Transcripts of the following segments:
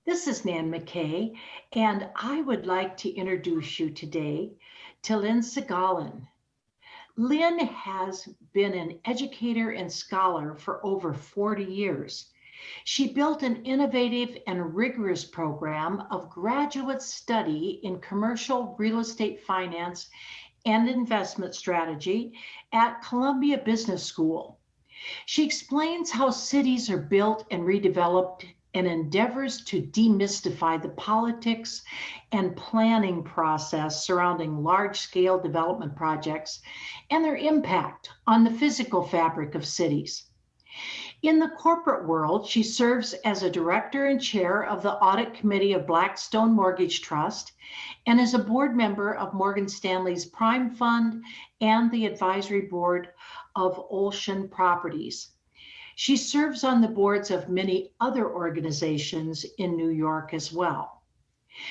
This is Nan McKay, and I would like to introduce you today to Lynne Sagalyn. Lynne has been an educator and scholar for over 40 years. She built an innovative and rigorous program of graduate study in commercial real estate finance and investment strategy at Columbia Business School. She explains how cities are built and redeveloped and endeavors to demystify the politics and planning process surrounding large-scale development projects and their impact on the physical fabric of cities. In the corporate world, she serves as a director and chair of the audit committee of Blackstone Mortgage Trust and is a board member of Morgan Stanley's Prime Fund and the advisory board of Olshan Properties. She serves on the boards of many other organizations in New York as well.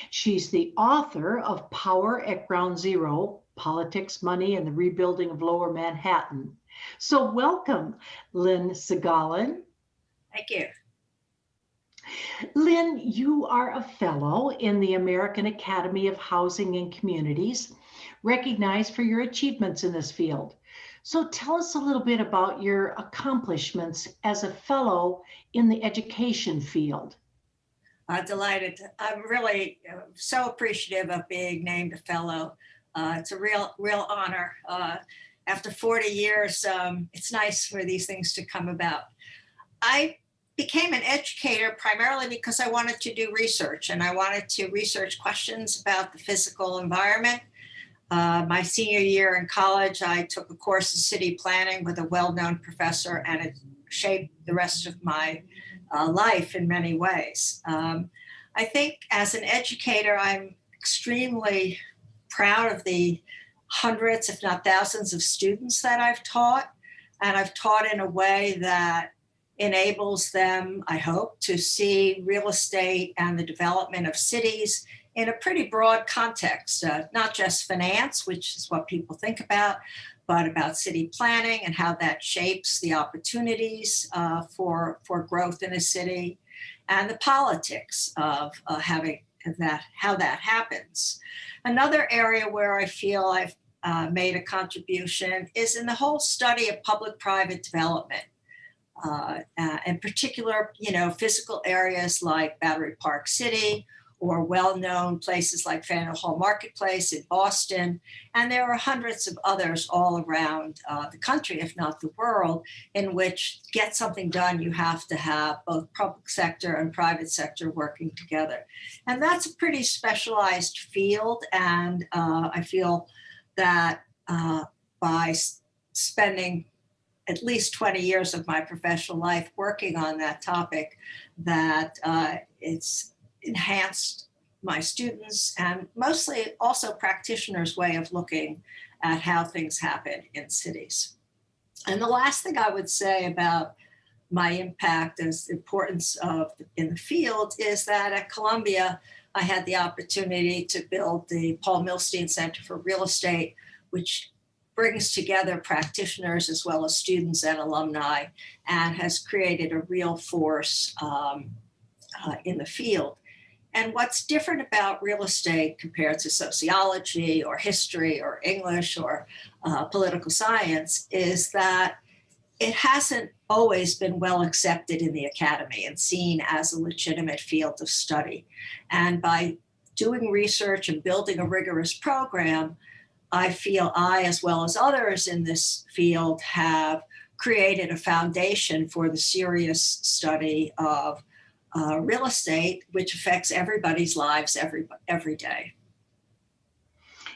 She's the author of Power at Ground Zero, Politics, Money, and the Rebuilding of Lower Manhattan. So welcome, Lynne Sagalyn. Thank you. Lynne, you are a fellow in the American Academy of Housing and Communities, recognized for your achievements in this field. So tell us a little bit about your accomplishments as a fellow in the education field. Delighted. I'm really so appreciative of being named a fellow. It's a real honor. After 40 years, it's nice for these things to come about. I became an educator primarily because I wanted to do research, and I wanted to research questions about the physical environment. My senior year in college, I took a course in city planning with a well-known professor, and it shaped the rest of my life in many ways. I think as an educator, I'm extremely proud of the hundreds, if not thousands, of students that I've taught. And I've taught in a way that enables them, I hope, to see real estate and the development of cities in a pretty broad context, not just finance, which is what people think about, but about city planning and how that shapes the opportunities for growth in a city, and the politics of how that happens. Another area where I feel I've made a contribution is in the whole study of public-private development. In particular, physical areas like Battery Park City, or well-known places like Faneuil Hall Marketplace in Boston. And there are hundreds of others all around the country, if not the world, in which to get something done, you have to have both public sector and private sector working together. And that's a pretty specialized field. And I feel that by spending at least 20 years of my professional life working on that topic, that it's enhanced my students and mostly also practitioners' way of looking at how things happen in cities. And the last thing I would say about my impact and importance in the field is that at Columbia, I had the opportunity to build the Paul Milstein Center for Real Estate, which brings together practitioners as well as students and alumni, and has created a real force in the field. And what's different about real estate compared to sociology or history or English or political science is that it hasn't always been well accepted in the academy and seen as a legitimate field of study. And by doing research and building a rigorous program, I feel I, as well as others in this field, have created a foundation for the serious study of real estate, which affects everybody's lives every day.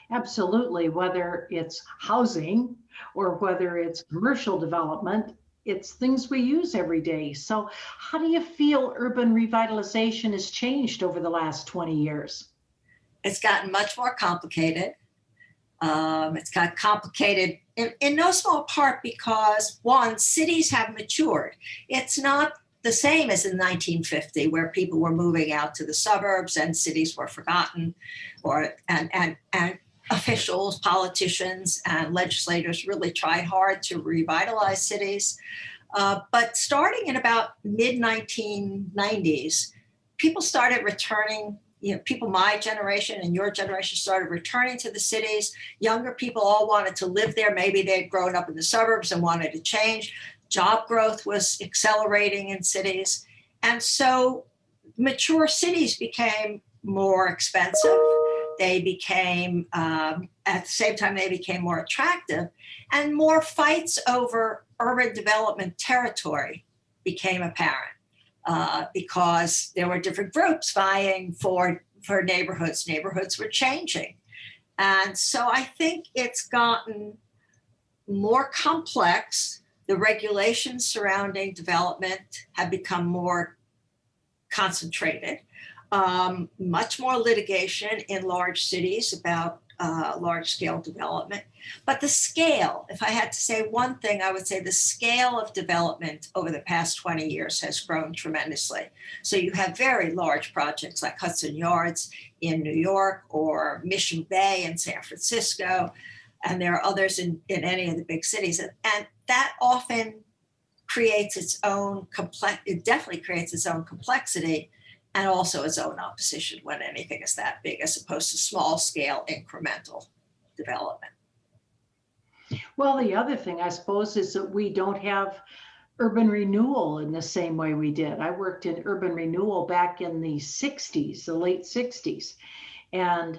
Absolutely, whether it's housing or whether it's commercial development, it's things we use every day. So how do you feel urban revitalization has changed over the last 20 years? It's gotten much more complicated. It's got complicated in no small part because, one, cities have matured. It's not the same as in 1950, where people were moving out to the suburbs and cities were forgotten, and officials, politicians, and legislators really tried hard to revitalize cities. But starting in about mid-1990s, people started returning, people my generation and your generation started returning to the cities. Younger people all wanted to live there. Maybe they'd grown up in the suburbs and wanted to change. Job growth was accelerating in cities. And so mature cities became more expensive. They became, at the same time, they became more attractive, and more fights over urban development territory became apparent because there were different groups vying for neighborhoods. Neighborhoods were changing. And so I think it's gotten more complex. The regulations surrounding development have become more concentrated. Much more litigation in large cities about large-scale development. But the scale, if I had to say one thing, I would say the scale of development over the past 20 years has grown tremendously. So you have very large projects like Hudson Yards in New York or Mission Bay in San Francisco, and there are others in any of the big cities. And that often creates its own it definitely creates its own complexity, and also its own opposition when anything is that big, as opposed to small scale incremental development. Well, the other thing, I suppose, is that we don't have urban renewal in the same way we did. I worked in urban renewal back in the 60s, the late 60s, and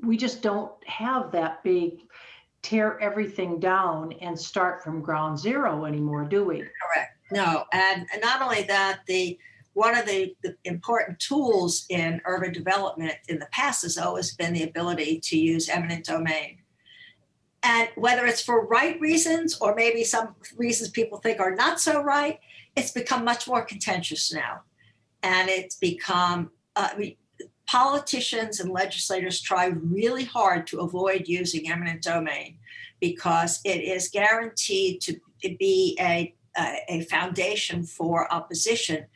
we just don't have that big tear everything down and start from ground zero anymore, do we? Correct. No, and not only that, one of the important tools in urban development in the past has always been the ability to use eminent domain. And whether it's for right reasons or maybe some reasons people think are not so right, it's become much more contentious now. And it's become, politicians and legislators try really hard to avoid using eminent domain because it is guaranteed to be a foundation for opposition.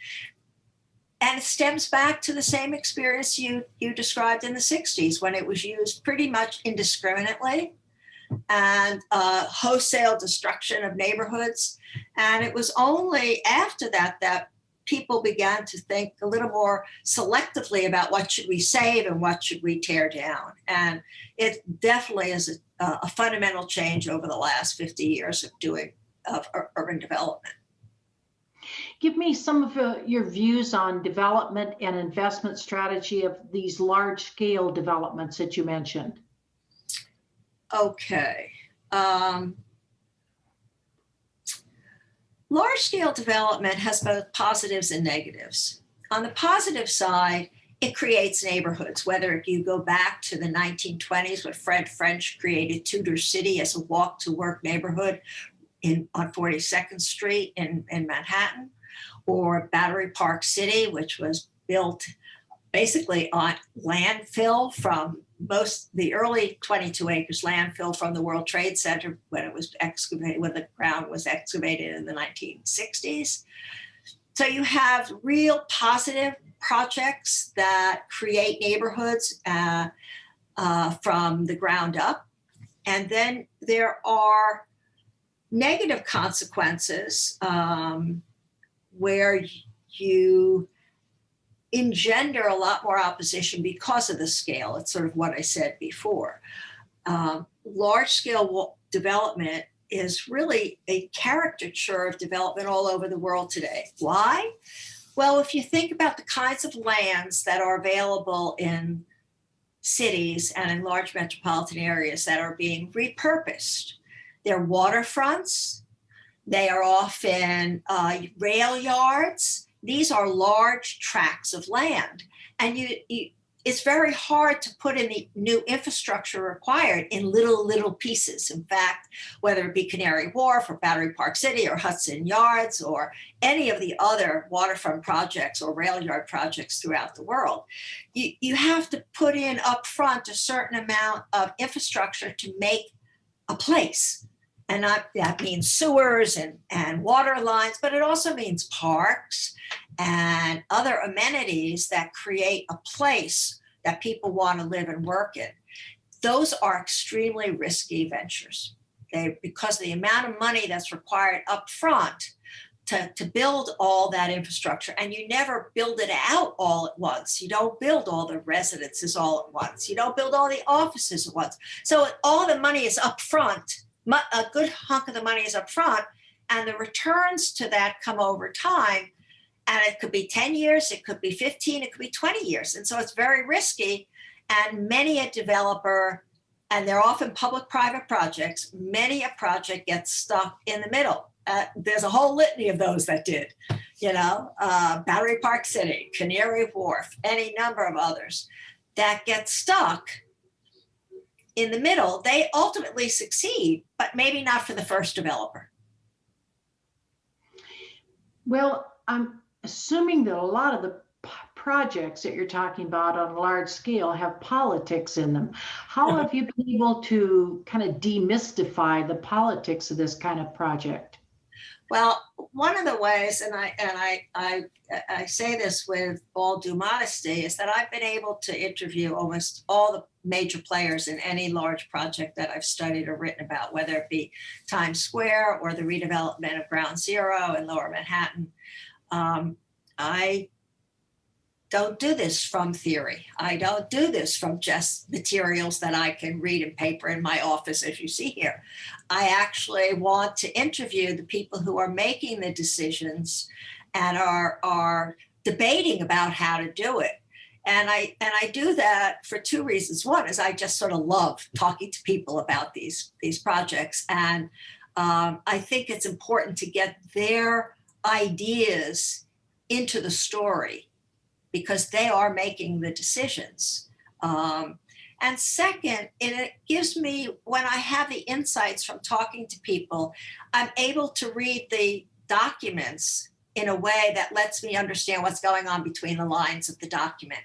And it stems back to the same experience you described in the 60s, when it was used pretty much indiscriminately and wholesale destruction of neighborhoods. And it was only after that people began to think a little more selectively about what should we save and what should we tear down. And it definitely is a fundamental change over the last 50 years of urban development. Give me some of your views on development and investment strategy of these large scale developments that you mentioned. Okay. Large scale development has both positives and negatives. On the positive side, it creates neighborhoods, whether you go back to the 1920s when Fred French created Tudor City as a walk to work neighborhood on 42nd Street in Manhattan, or Battery Park City, which was built basically on landfill from the early 22 acres landfill from the World Trade Center when it was excavated, when the ground was excavated in the 1960s. So you have real positive projects that create neighborhoods from the ground up. And then there are negative consequences where you engender a lot more opposition because of the scale. It's sort of what I said before. Large scale development is really a caricature of development all over the world today. Why? Well, if you think about the kinds of lands that are available in cities and in large metropolitan areas that are being repurposed, they're waterfronts, they are often rail yards. These are large tracts of land. And it's very hard to put in the new infrastructure required in little pieces. In fact, whether it be Canary Wharf or Battery Park City or Hudson Yards or any of the other waterfront projects or rail yard projects throughout the world, you have to put in upfront a certain amount of infrastructure to make a place. And that means sewers and water lines, but it also means parks and other amenities that create a place that people want to live and work in. Those are extremely risky ventures. Because of the amount of money that's required up front, to build all that infrastructure, and you never build it out all at once. You don't build all the residences all at once. You don't build all the offices at once. So all the money is up front. A good hunk of the money is up front, and the returns to that come over time. And it could be 10 years, it could be 15, it could be 20 years. And so it's very risky. And many a developer, and they're often public-private projects, many a project gets stuck in the middle. There's a whole litany of those that did, Battery Park City, Canary Wharf, any number of others that get stuck in the middle. They ultimately succeed, but maybe not for the first developer. Well, I'm assuming that a lot of the projects that you're talking about on a large scale have politics in them. How have you been able to kind of demystify the politics of this kind of project? Well, one of the ways, and I say this with all due modesty, is that I've been able to interview almost all the major players in any large project that I've studied or written about, whether it be Times Square or the redevelopment of Ground Zero in Lower Manhattan. I don't do this from theory. I don't do this from just materials that I can read in paper in my office, as you see here. I actually want to interview the people who are making the decisions and are debating about how to do it. And I do that for two reasons. One is I just sort of love talking to people about these projects. And I think it's important to get their ideas into the story, because they are making the decisions. And second, it gives me, when I have the insights from talking to people, I'm able to read the documents in a way that lets me understand what's going on between the lines of the document.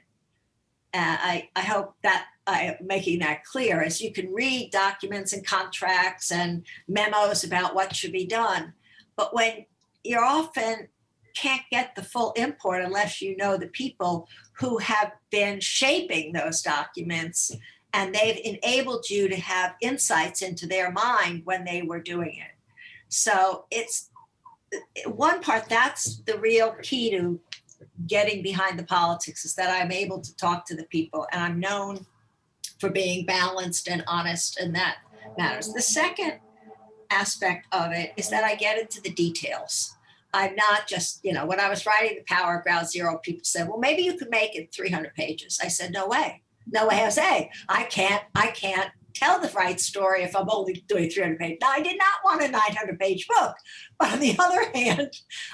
I hope that I'm making that clear, as you can read documents and contracts and memos about what should be done. But when you're often can't get the full import unless you know the people who have been shaping those documents, and they've enabled you to have insights into their mind when they were doing it. So it's one part, that's the real key to getting behind the politics, is that I'm able to talk to the people, and I'm known for being balanced and honest, and that matters. The second aspect of it is that I get into the details. I'm not just, when I was writing The Power of Ground Zero, people said, well, maybe you could make it 300 pages. I said, no way, Jose. I can't tell the right story if I'm only doing 300 pages. Now, I did not want a 900-page book, but on the other hand,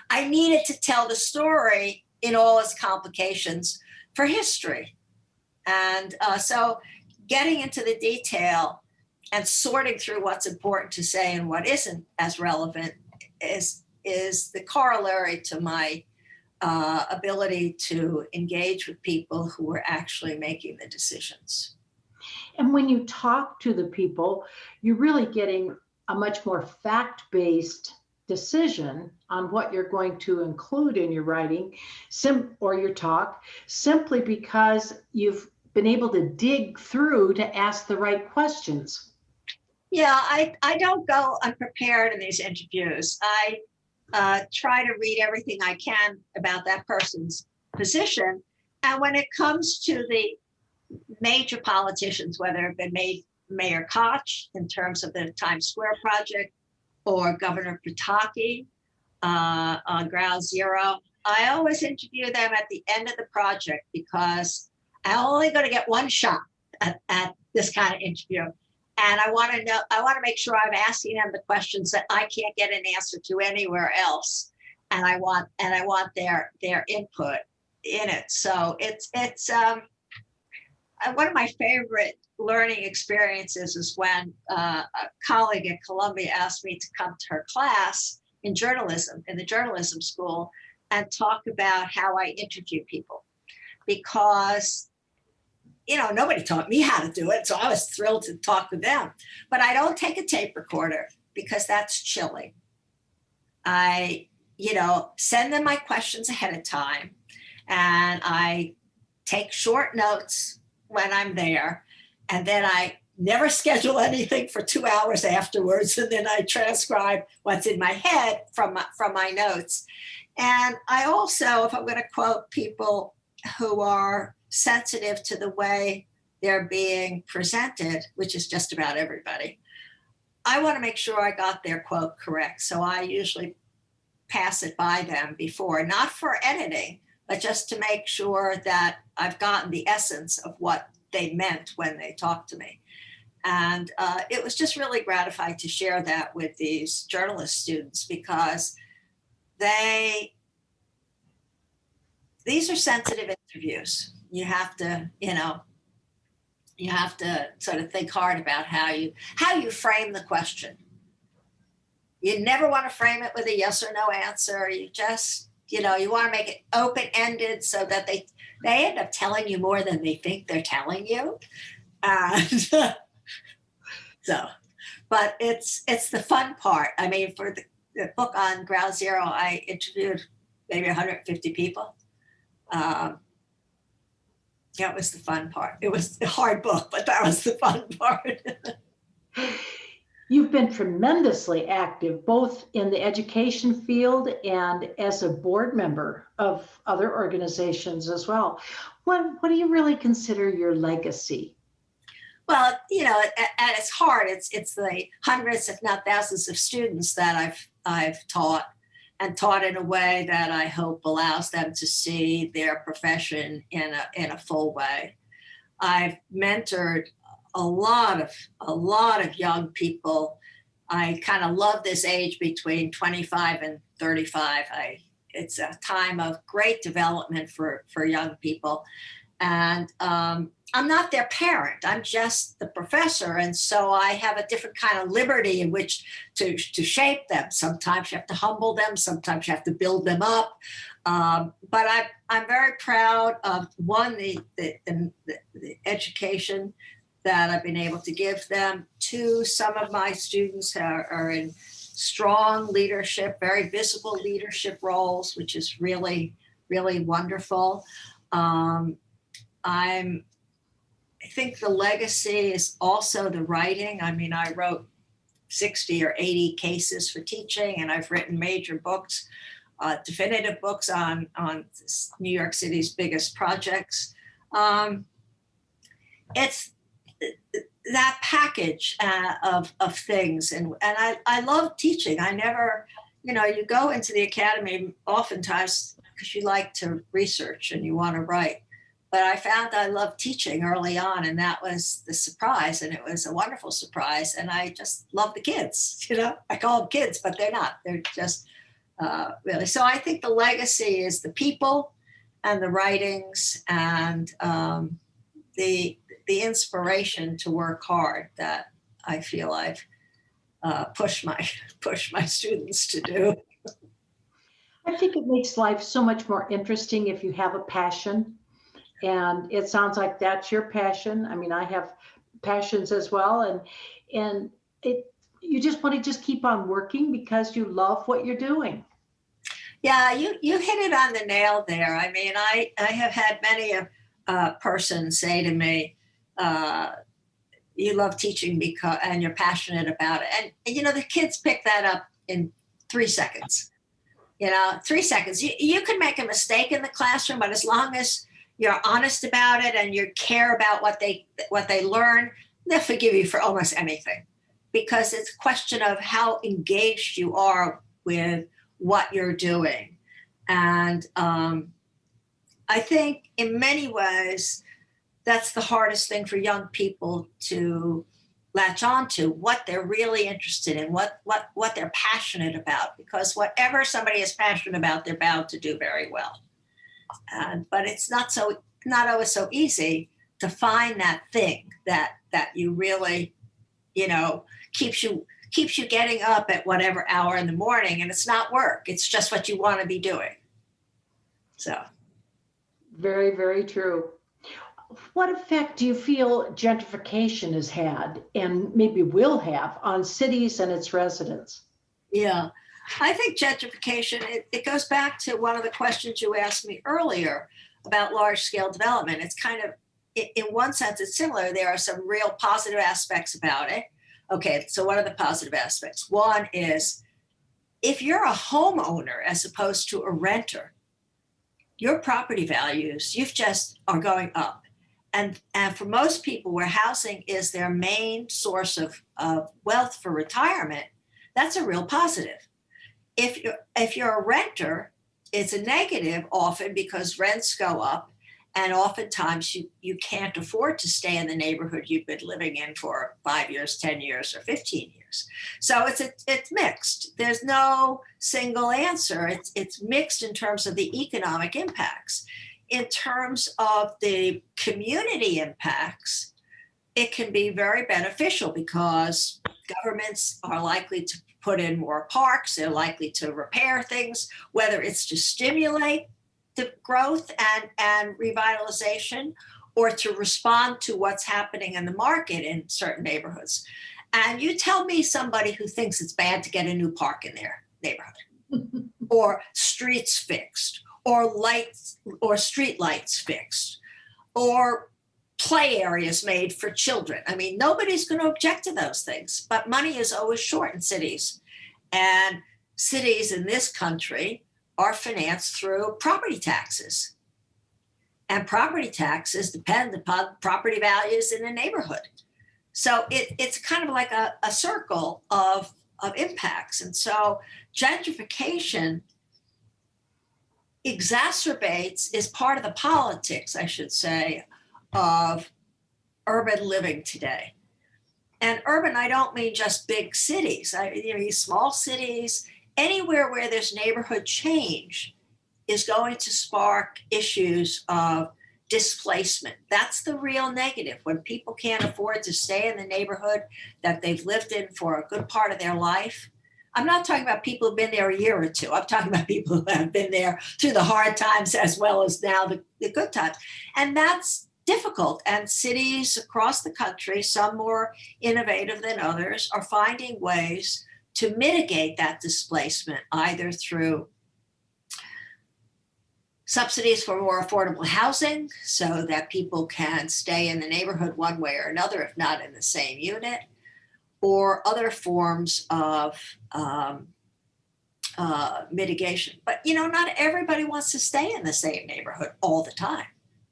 I needed to tell the story in all its complications for history. And so getting into the detail and sorting through what's important to say and what isn't as relevant is the corollary to my ability to engage with people who are actually making the decisions. And when you talk to the people, you're really getting a much more fact-based decision on what you're going to include in your writing or your talk, simply because you've been able to dig through to ask the right questions. Yeah, I don't go unprepared in these interviews. I try to read everything I can about that person's position. And when it comes to the major politicians, whether it be Mayor Koch in terms of the Times Square project, or Governor Pataki on Ground Zero, I always interview them at the end of the project, because I'm only going to get one shot at this kind of interview. And I want to make sure I'm asking them the questions that I can't get an answer to anywhere else. And I want their input in it. So it's one of my favorite learning experiences is when a colleague at Columbia asked me to come to her class in journalism, in the journalism school, and talk about how I interview people, because nobody taught me how to do it. So I was thrilled to talk with them. But I don't take a tape recorder, because that's chilling. I, send them my questions ahead of time, and I take short notes when I'm there. And then I never schedule anything for 2 hours afterwards, and then I transcribe what's in my head from my notes. And I also, if I'm going to quote people who are sensitive to the way they're being presented, which is just about everybody, I want to make sure I got their quote correct. So I usually pass it by them before, not for editing, but just to make sure that I've gotten the essence of what they meant when they talked to me. And it was just really gratifying to share that with these journalist students, because these are sensitive interviews. You have to, you have to sort of think hard about how you frame the question. You never want to frame it with a yes or no answer. You just, you want to make it open-ended so that they end up telling you more than they think they're telling you. And but it's the fun part. I mean, for the book on Ground Zero, I interviewed maybe 150 people. That was the fun part. It was a hard book, but that was the fun part. You've been tremendously active, both in the education field and as a board member of other organizations as well. What do you really consider your legacy? Well, at its heart, it's the hundreds, if not thousands, of students that I've taught, and taught in a way that I hope allows them to see their profession in a full way. I've mentored a lot of young people. I kind of love this age between 25 and 35. It's a time of great development for young people. And I'm not their parent. I'm just the professor. And so I have a different kind of liberty in which to shape them. Sometimes you have to humble them. Sometimes you have to build them up. But I'm very proud of, one, the education that I've been able to give them. Two, some of my students are in strong leadership, very visible leadership roles, which is really, really wonderful. I think the legacy is also the writing. I mean, I wrote 60 or 80 cases for teaching, and I've written major books, definitive books on New York City's biggest projects. It's that package of things. And I love teaching. I never, you go into the academy oftentimes because you like to research and you want to write. But I found I loved teaching early on, and that was the surprise, and it was a wonderful surprise. And I just love the kids, I call them kids, but they're not. They're just really. So I think the legacy is the people and the writings and the inspiration to work hard that I feel I've pushed my students to do. I think it makes life so much more interesting if you have a passion. And it sounds like that's your passion. I mean, I have passions as well. And you just want to just keep on working because you love what you're doing. Yeah, you hit it on the nail there. I mean, I have had many a person say to me, you love teaching and you're passionate about it. And the kids pick that up in 3 seconds. 3 seconds. You can make a mistake in the classroom, but as long as you're honest about it and you care about what they learn, they'll forgive you for almost anything, because it's a question of how engaged you are with what you're doing. And I think in many ways, that's the hardest thing for young people to latch on to, what they're really interested in, what they're passionate about, because whatever somebody is passionate about, they're bound to do very well. But it's not always so easy to find that thing that you really, keeps you getting up at whatever hour in the morning, and it's not work. It's just what you want to be doing. So. Very, very true. What effect do you feel gentrification has had and maybe will have on cities and its residents? Yeah. I think gentrification, it goes back to one of the questions you asked me earlier about large-scale development. It's kind of in one sense, it's similar. There are some real positive aspects about it. Okay, so what are the positive aspects? One is if you're a homeowner as opposed to a renter, your property values, you've just are going up. And for most people where housing is their main source of wealth for retirement, that's a real positive. If you're a renter, it's a negative often because rents go up, and oftentimes you can't afford to stay in the neighborhood you've been living in for 5 years, 10 years, or 15 years. So it's mixed. There's no single answer. It's mixed in terms of the economic impacts. In terms of the community impacts, it can be very beneficial because governments are likely to put in more parks, they're likely to repair things, whether it's to stimulate the growth and revitalization or to respond to what's happening in the market in certain neighborhoods. And you tell me somebody who thinks it's bad to get a new park in their neighborhood or streets fixed or lights or street lights fixed or play areas made for children. I mean, nobody's going to object to those things, but money is always short in cities. And cities in this country are financed through property taxes. And property taxes depend upon property values in the neighborhood. So it's kind of like a circle of impacts. And so gentrification exacerbates, is part of the politics, I should say, of urban living today. And urban, I don't mean just big cities. These small cities, anywhere where there's neighborhood change is going to spark issues of displacement. That's the real negative. When people can't afford to stay in the neighborhood that they've lived in for a good part of their life. I'm not talking about people who've been there a year or two. I'm talking about people who have been there through the hard times as well as now the good times. And that's difficult. And cities across the country, some more innovative than others, are finding ways to mitigate that displacement, either through subsidies for more affordable housing so that people can stay in the neighborhood one way or another, if not in the same unit, or other forms of mitigation. But, not everybody wants to stay in the same neighborhood all the time.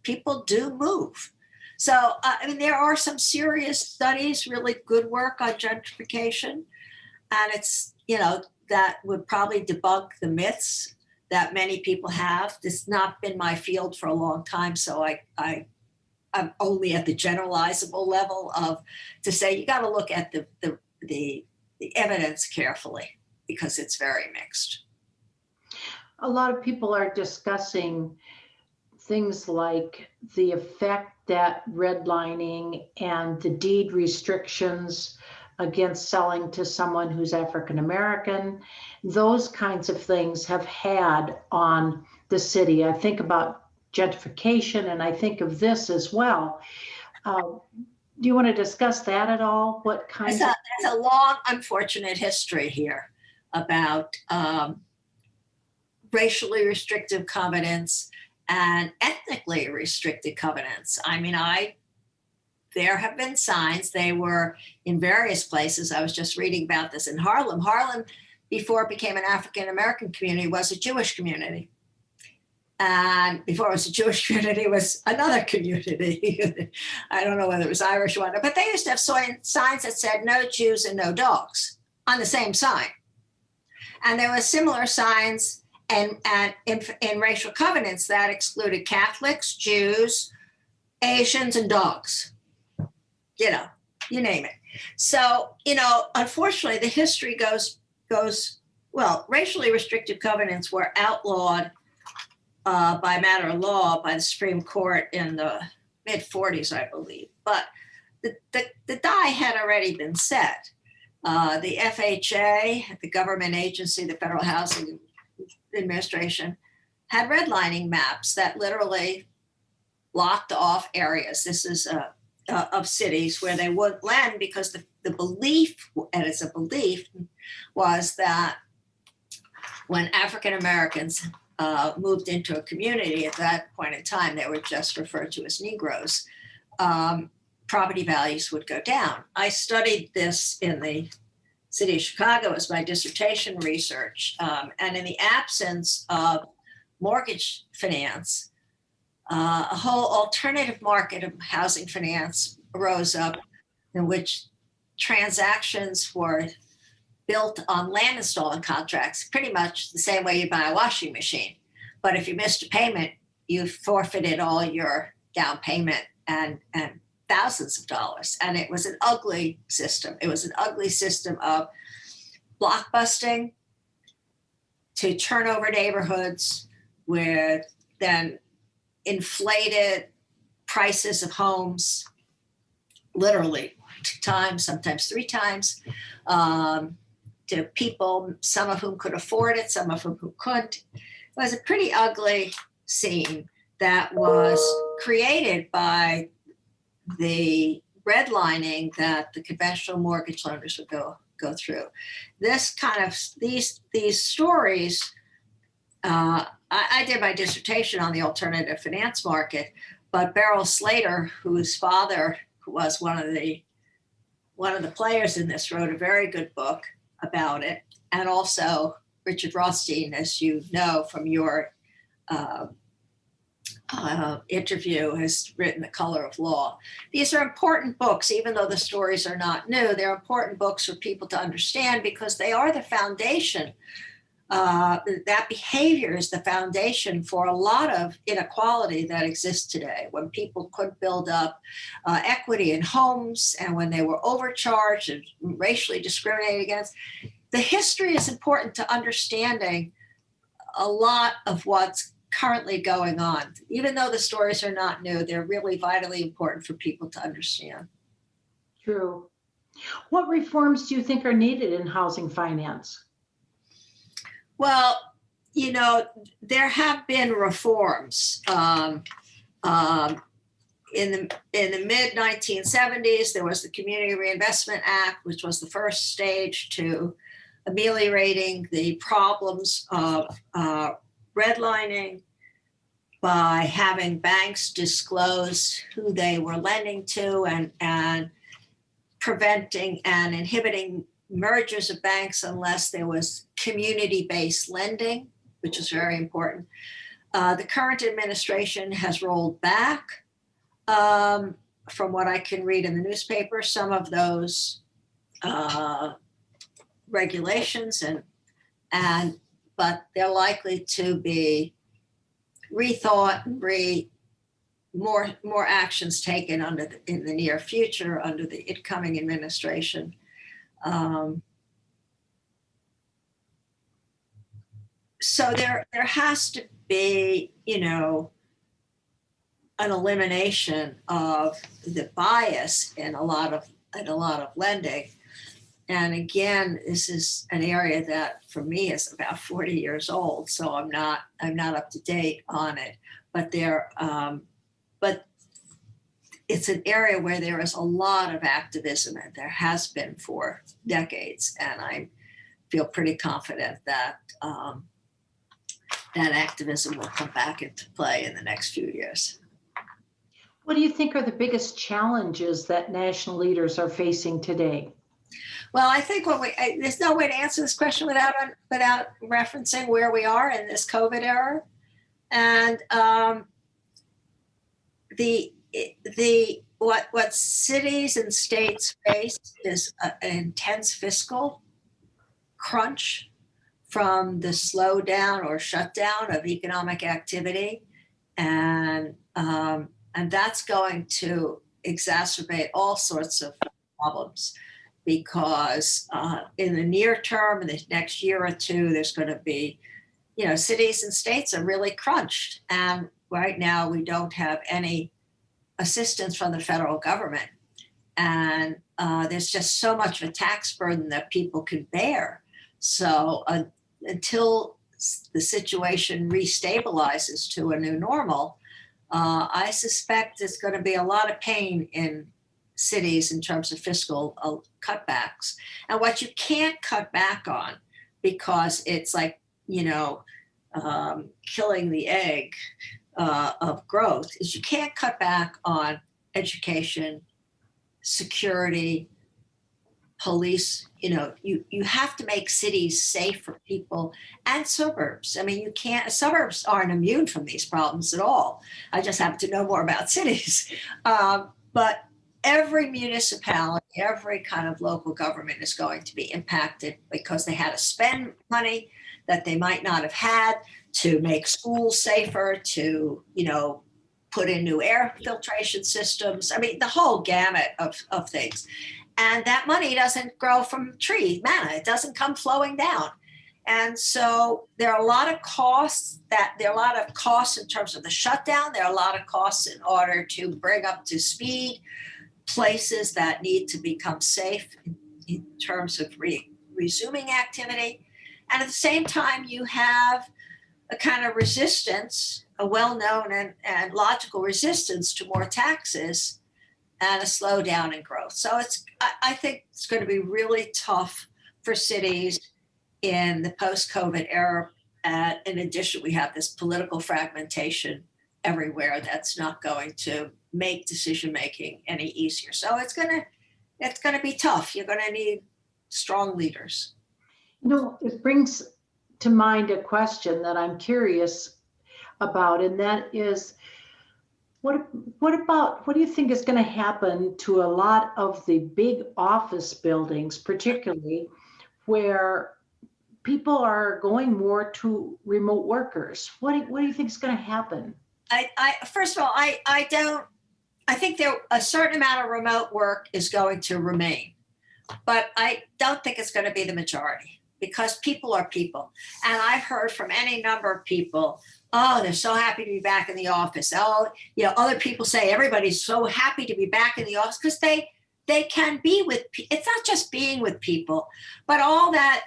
People do move. So, there are some serious studies, really good work on gentrification. And it's, that would probably debunk the myths that many people have. It's not been my field for a long time, so I'm only at the generalizable level to say you got to look at the evidence carefully because it's very mixed. A lot of people are discussing things like the effect that redlining and the deed restrictions against selling to someone who's African American, those kinds of things have had on the city. I think about gentrification and I think of this as well. Do you want to discuss that at all? What kinds of... There's a long, unfortunate history here about racially restrictive covenants and ethnically restricted covenants. There have been signs. They were in various places. I was just reading about this in Harlem. Harlem, before it became an African-American community, was a Jewish community. And before it was a Jewish community, it was another community. I don't know whether it was Irish or whatever, but they used to have signs that said no Jews and no dogs on the same sign. And there were similar signs and in racial covenants that excluded Catholics, Jews, Asians, and dogs. You name it. So, unfortunately, the history goes, well, racially restrictive covenants were outlawed by matter of law by the Supreme Court in the mid-40s, I believe. But the die had already been set. The FHA, the government agency, the Federal Housing Administration, had redlining maps that literally blocked off areas. This is of cities where they wouldn't lend because the belief, and it's a belief, was that when African Americans moved into a community at that point in time, they were just referred to as Negroes. property values would go down. I studied this in the city of Chicago as my dissertation research. And in the absence of mortgage finance, a whole alternative market of housing finance rose up in which transactions were built on land installment contracts, pretty much the same way you buy a washing machine. But if you missed a payment, you forfeited all your down payment and thousands of dollars. And it was an ugly system. It was an ugly system of blockbusting to turnover neighborhoods with then inflated prices of homes, literally 2 times, sometimes 3 times, to people, some of whom could afford it, some of whom who couldn't. It was a pretty ugly scene that was created by the redlining that the conventional mortgage lenders would go through. This kind of these stories. I did my dissertation on the alternative finance market, but Beryl Slater, whose father was one of the players in this, wrote a very good book about it, and also Richard Rothstein, as you know from your interview, has written The Color of Law. These are important books, even though the stories are not new. They're important books for people to understand because they are the foundation. That behavior is the foundation for a lot of inequality that exists today. When people could build up equity in homes and when they were overcharged and racially discriminated against, the history is important to understanding a lot of what's currently going on. Even though the stories are not new, they're really vitally important for people to understand. True. What reforms do you think are needed in housing finance? Well, you know, there have been reforms. In the mid 1970s, there was the Community Reinvestment Act, which was the first stage to ameliorating the problems of redlining by having banks disclose who they were lending to and preventing and inhibiting mergers of banks unless there was community-based lending, which is very important. The current administration has rolled back, from what I can read in the newspaper, some of those regulations, but they're likely to be rethought and more actions taken in the near future under the incoming administration. So there has to be, you know, an elimination of the bias in a lot of lending. And again, this is an area that for me is about 40 years old, so I'm not up to date on it. But but it's an area where there is a lot of activism, and there has been for decades. And I feel pretty confident that that activism will come back into play in the next few years. What do you think are the biggest challenges that national leaders are facing today? Well, I think there's no way to answer this question without referencing where we are in this COVID era, and what cities and states face is an intense fiscal crunch from the slowdown or shutdown of economic activity, and that's going to exacerbate all sorts of problems. Because in the near term, in the next year or two, there's going to be, you know, cities and states are really crunched. And right now we don't have any assistance from the federal government. And there's just so much of a tax burden that people can bear. So until the situation restabilizes to a new normal, I suspect there's going to be a lot of pain in cities in terms of fiscal cutbacks. And what you can't cut back on, because it's like, you know, killing the egg of growth, is you can't cut back on education, security, police. You have to make cities safe for people, and suburbs. I mean, suburbs aren't immune from these problems at all. I just happen to know more about cities. But every municipality, every kind of local government is going to be impacted because they had to spend money that they might not have had to make schools safer, to, put in new air filtration systems. I mean, the whole gamut of things. And that money doesn't grow from manna. It doesn't come flowing down. And so there are a lot of costs in terms of the shutdown. There are a lot of costs in order to bring up to speed places that need to become safe in terms of resuming activity. And at the same time, you have a kind of resistance, a well-known and logical resistance to more taxes, and a slowdown in growth. So I think it's going to be really tough for cities in the post-COVID era. And in addition, we have this political fragmentation everywhere that's not going to make decision-making any easier. So it's going to be tough. You're going to need strong leaders. It brings to mind a question that I'm curious about, and that is, what do you think is going to happen to a lot of the big office buildings, particularly where people are going more to remote workers? What do you think is going to happen? First of all, I think a certain amount of remote work is going to remain, but I don't think it's going to be the majority, because people are people. And I've heard from any number of people, oh, they're so happy to be back in the office. Oh, other people say everybody's so happy to be back in the office because they can be with, it's not just being with people, but all that,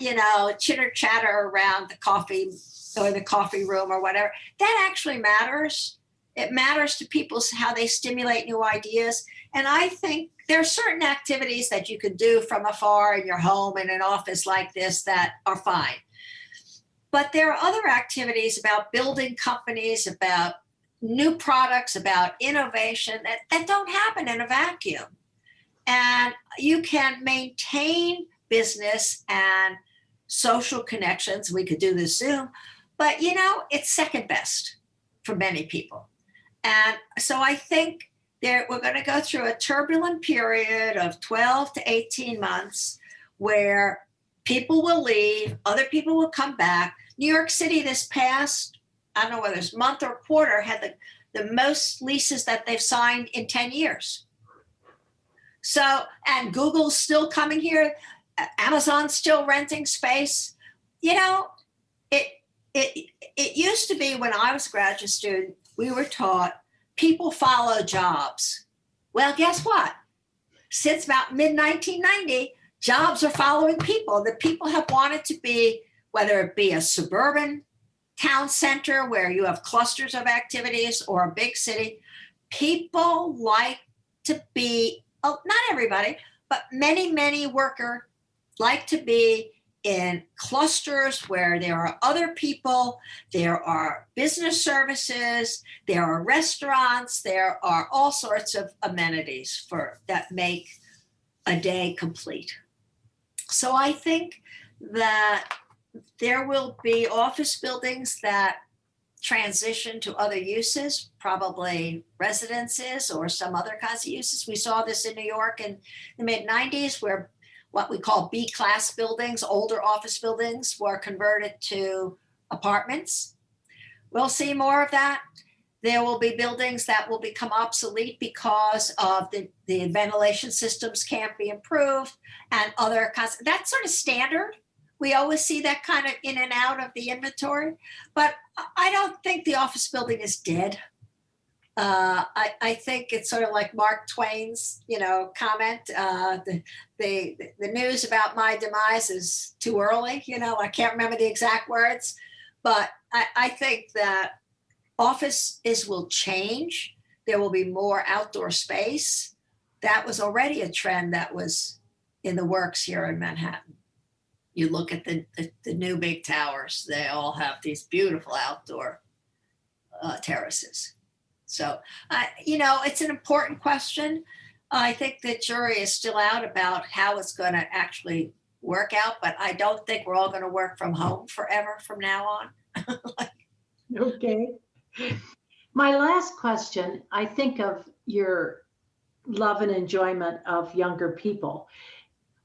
chitter chatter around the coffee or the coffee room or whatever, that actually matters. It matters to people how they stimulate new ideas. And I think there are certain activities that you can do from afar in your home in an office like this that are fine. But there are other activities about building companies, about new products, about innovation that don't happen in a vacuum. And you can maintain business and social connections. We could do this Zoom, but it's second best for many people. And so I think we're going to go through a turbulent period of 12 to 18 months where people will leave, other people will come back. New York City this past, I don't know whether it's month or quarter, had the most leases that they've signed in 10 years. So, and Google's still coming here, Amazon's still renting space. It used to be, when I was a graduate student, we were taught people follow jobs. Well, guess what? Since about mid-1990, jobs are following people. The people have wanted to be, whether it be a suburban town center where you have clusters of activities, or a big city, people like to be, not everybody, but many workers like to be in clusters where there are other people, there are business services, there are restaurants, there are all sorts of amenities that make a day complete. So I think that there will be office buildings that transition to other uses, probably residences or some other kinds of uses. We saw this in New York in the mid-90s, where what we call B-class buildings, older office buildings, were converted to apartments. We'll see more of that. There will be buildings that will become obsolete because of the ventilation systems can't be improved, and other kinds. That's sort of standard. We always see that kind of in and out of the inventory, but I don't think the office building is dead. I think it's sort of like Mark Twain's, comment. The news about my demise is too early. I can't remember the exact words, but I think that offices will change. There will be more outdoor space. That was already a trend that was in the works here in Manhattan. You look at the new big towers; they all have these beautiful outdoor terraces. So, it's an important question. I think the jury is still out about how it's going to actually work out, but I don't think we're all going to work from home forever from now on. Okay. My last question, I think of your love and enjoyment of younger people.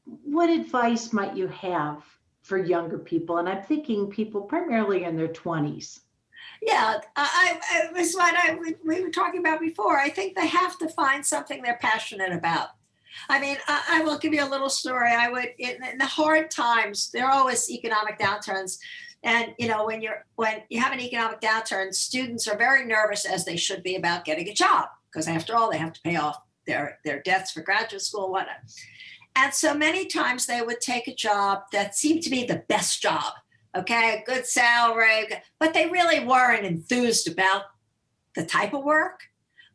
What advice might you have for younger people? And I'm thinking people primarily in their 20s. Yeah, I was what we were talking about before. I think they have to find something they're passionate about. I mean, I will give you a little story. I would in the hard times. There are always economic downturns, and when you have an economic downturn, students are very nervous, as they should be, about getting a job, because after all, they have to pay off their debts for graduate school and whatnot. And so many times they would take a job that seemed to be the best job. Okay, a good salary, but they really weren't enthused about the type of work,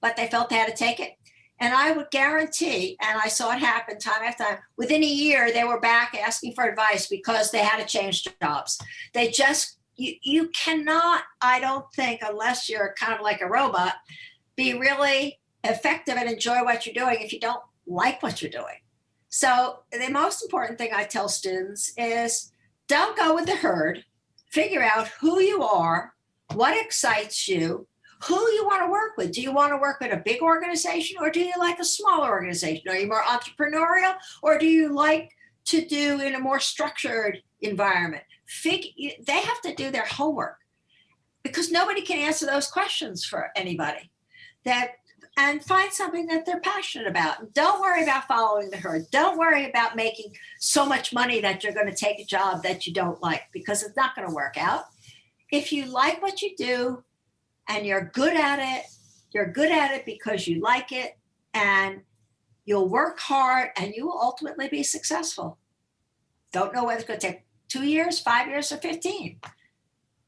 but they felt they had to take it. And I would guarantee, and I saw it happen time after time, within a year, they were back asking for advice because they had to change jobs. They just, you cannot, I don't think, unless you're kind of like a robot, be really effective and enjoy what you're doing if you don't like what you're doing. So the most important thing I tell students is, don't go with the herd. Figure out who you are, what excites you, who you want to work with. Do you want to work with a big organization, or do you like a smaller organization? Are you more entrepreneurial, or do you like to do in a more structured environment? They have to do their homework, because nobody can answer those questions for anybody. And find something that they're passionate about. Don't worry about following the herd. Don't worry about making so much money that you're going to take a job that you don't like, because it's not going to work out. If you like what you do and you're good at it because you like it, and you'll work hard and you will ultimately be successful. Don't know whether it's going to take 2 years, 5 years, or 15,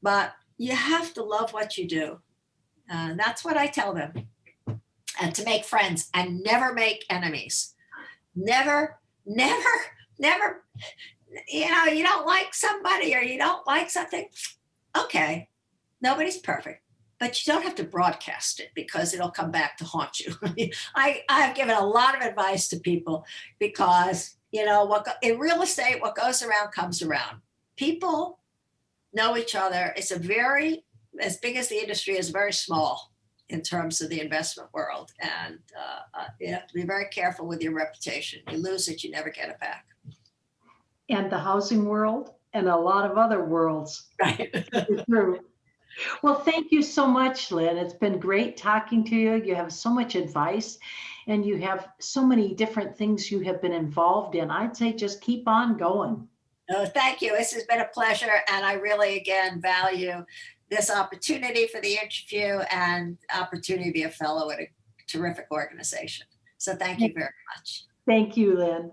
but you have to love what you do. That's what I tell them. And to make friends and never make enemies. Never. You don't like somebody or you don't like something. Okay, nobody's perfect, but you don't have to broadcast it, because it'll come back to haunt you. I've given a lot of advice to people, because in real estate, what goes around comes around. People know each other. It's as big as the industry is, very small in terms of the investment world. And you have to be very careful with your reputation. You lose it, you never get it back. And the housing world and a lot of other worlds. Right. True. Well, thank you so much, Lynne. It's been great talking to you. You have so much advice, and you have so many different things you have been involved in. I'd say just keep on going. Oh, thank you. This has been a pleasure. And I really, again, value this opportunity for the interview and opportunity to be a fellow at a terrific organization. So thank you very much. Thank you, Lynne.